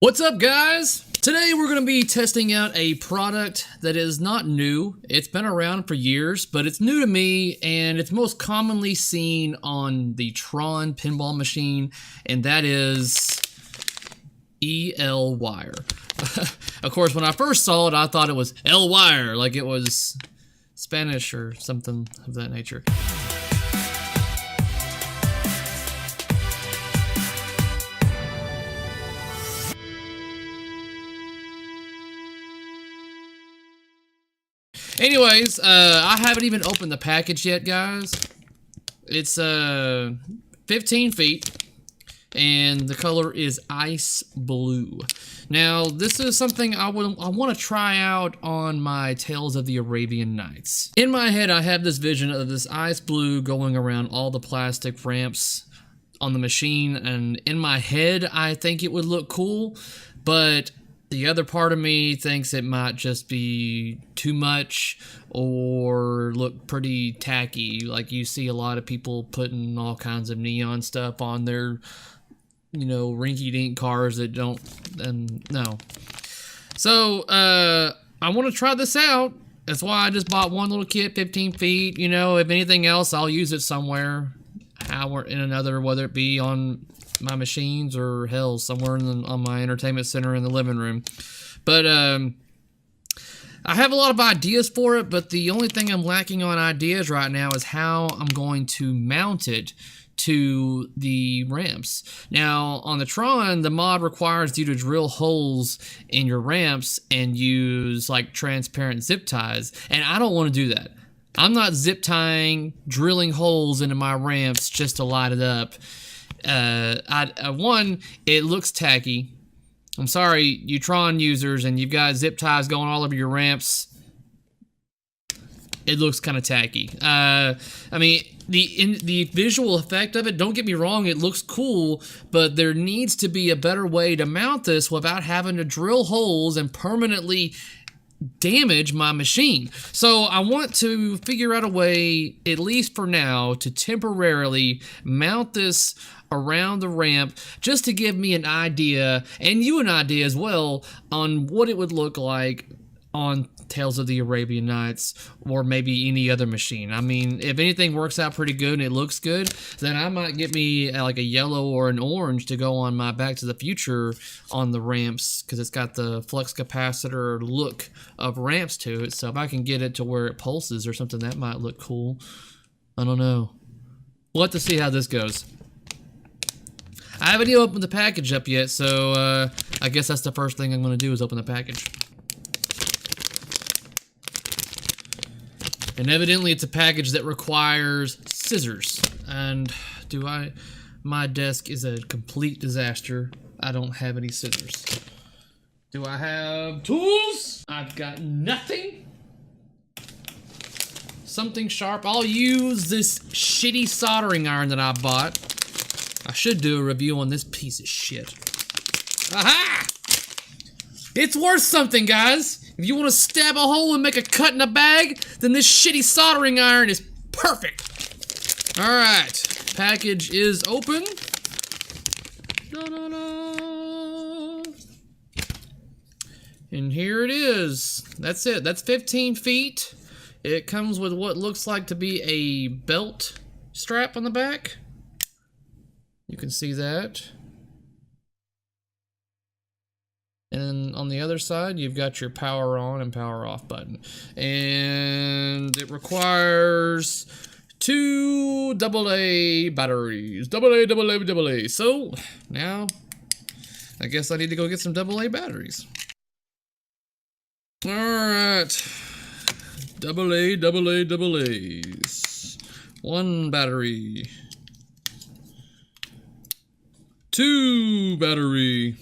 What's up, guys? Today we're going to be testing out a product that is not new. It's been around for years, but it's new to me, and it's most commonly seen on the Tron pinball machine, and that is EL wire. Of course, when I first saw it, I thought it was L wire, like it was Spanish or something of that nature. Anyways, I haven't even opened the package yet, guys. It's 15 feet, and the color is ice blue. Now, this is something I want to try out on my Tales of the Arabian Nights. In my head, I have this vision of this ice blue going around all the plastic ramps on the machine, and in my head, I think it would look cool, but the other part of me thinks it might just be too much or look pretty tacky. Like, you see a lot of people putting all kinds of neon stuff on their, you know, rinky-dink cars that don't, no. So, I want to try this out. That's why I just bought one little kit, 15 feet. You know, if anything else, I'll use it somewhere, in another, whether it be on my machines or hell, somewhere on my entertainment center in the living room. But I have a lot of ideas for it, but the only thing I'm lacking on ideas right now is how I'm going to mount it to the ramps. Now, on the Tron, the mod requires you to drill holes in your ramps and use like transparent zip ties, and I don't want to do that. I'm not zip tying, drilling holes into my ramps just to light it up. One, it looks tacky. I'm sorry, you Tron users, and you've got zip ties going all over your ramps. It looks kind of tacky. I mean, the visual effect of it, don't get me wrong, it looks cool, but there needs to be a better way to mount this without having to drill holes and permanently damage my machine. So I want to figure out a way, at least for now, to temporarily mount this around the ramp, just to give me an idea, and you an idea as well, on what it would look like on Tales of the Arabian Nights, or maybe any other machine. I mean, if anything works out pretty good and it looks good, then I might get me like a yellow or an orange to go on my Back to the Future on the ramps, because it's got the flux capacitor look of ramps to it. So if I can get it to where it pulses or something, that might look cool. I don't know. We'll have to see how this goes. I haven't even opened the package up yet, so I guess that's the first thing I'm going to do is open the package. And evidently it's a package that requires scissors. And my desk is a complete disaster. I don't have any scissors. Do I have tools? I've got nothing. Something sharp. I'll use this shitty soldering iron that I bought. I should do a review on this piece of shit. Aha! It's worth something, guys. If you want to stab a hole and make a cut in a bag, then this shitty soldering iron is perfect. Alright, package is open. Da-da-da. And here it is. That's it. That's 15 feet. It comes with what looks like to be a belt strap on the back. You can see that. And on the other side, you've got your power on and power off button. And it requires 2 AA batteries. AA. So, now, I guess I need to go get some AA batteries. Alright. AA's. 1 battery. 2 battery.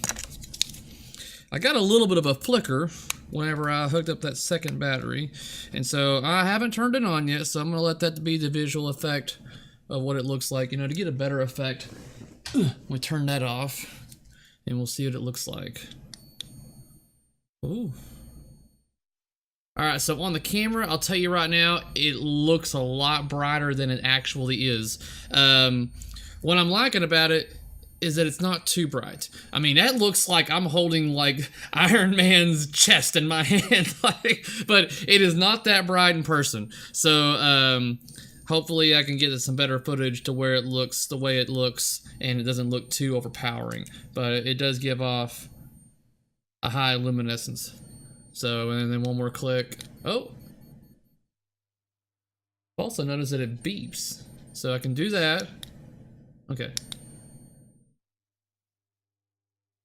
I got a little bit of a flicker whenever I hooked up that second battery, and so I haven't turned it on yet, so I'm gonna let that be the visual effect of what it looks like. You know, to get a better effect, we turn that off, and we'll see what it looks like. Ooh. Alright, so on the camera, I'll tell you right now, it looks a lot brighter than it actually is. What I'm liking about it is that it's not too bright. I mean, that looks like I'm holding like Iron Man's chest in my hand, like, but it is not that bright in person. So hopefully I can get some better footage to where it looks the way it looks and it doesn't look too overpowering. But it does give off a high luminescence. So, and then one more click. Oh! Also notice that it beeps. So I can do that. Okay.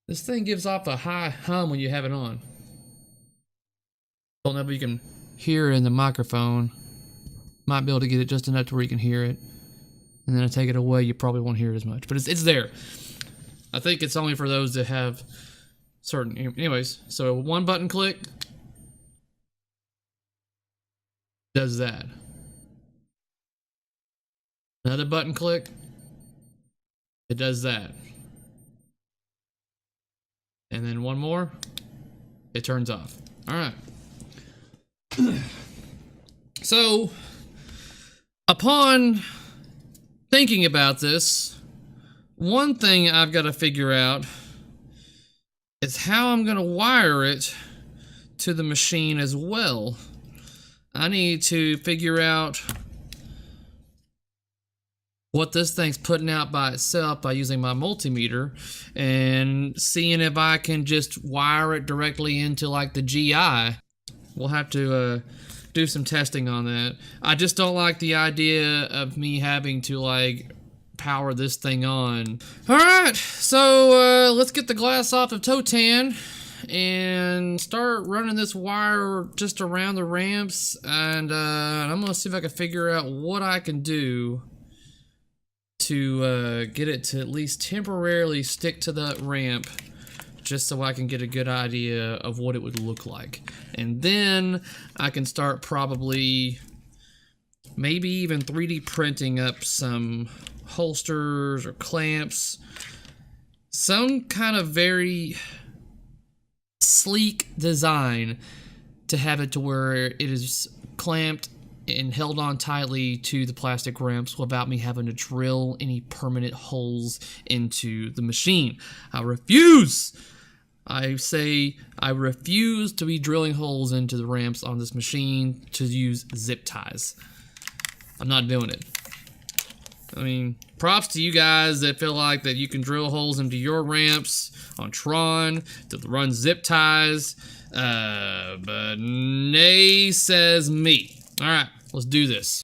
This thing gives off a high hum when you have it on. Don't know if you can hear it in the microphone. Might be able to get it just enough to where you can hear it. And then I take it away, you probably won't hear it as much. But it's there. I think it's only for those that have certain... Anyways, so one button click does that. Another button click, it does that. And then one more, it turns off. All right. So, upon thinking about this, one thing I've got to figure out is how I'm going to wire it to the machine as well. I need to figure out what this thing's putting out by itself by using my multimeter and seeing if I can just wire it directly into like the GI. We'll have to do some testing on that. I just don't like the idea of me having to like power this thing on. Alright, so let's get the glass off of Totan and start running this wire just around the ramps, and I'm gonna see if I can figure out what I can do to get it to at least temporarily stick to that ramp, just so I can get a good idea of what it would look like. And then I can start probably maybe even 3D printing up some holsters or clamps, some kind of very sleek design to have it to where it is clamped and held on tightly to the plastic ramps without me having to drill any permanent holes into the machine. I refuse! I say I refuse to be drilling holes into the ramps on this machine to use zip ties. I'm not doing it. I mean, props to you guys that feel like that you can drill holes into your ramps on Tron to run zip ties, but nay says me. All right, let's do this.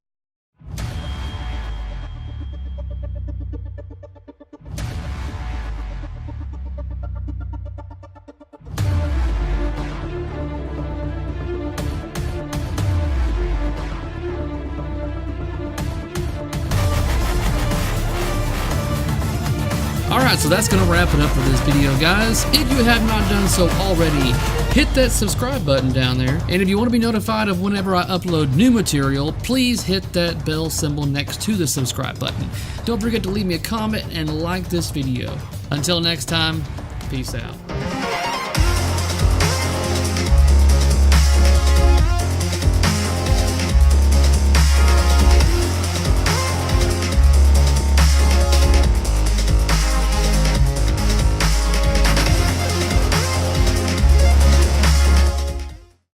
Alright, so that's going to wrap it up for this video, guys. If you have not done so already, hit that subscribe button down there. And if you want to be notified of whenever I upload new material, please hit that bell symbol next to the subscribe button. Don't forget to leave me a comment and like this video. Until next time, peace out.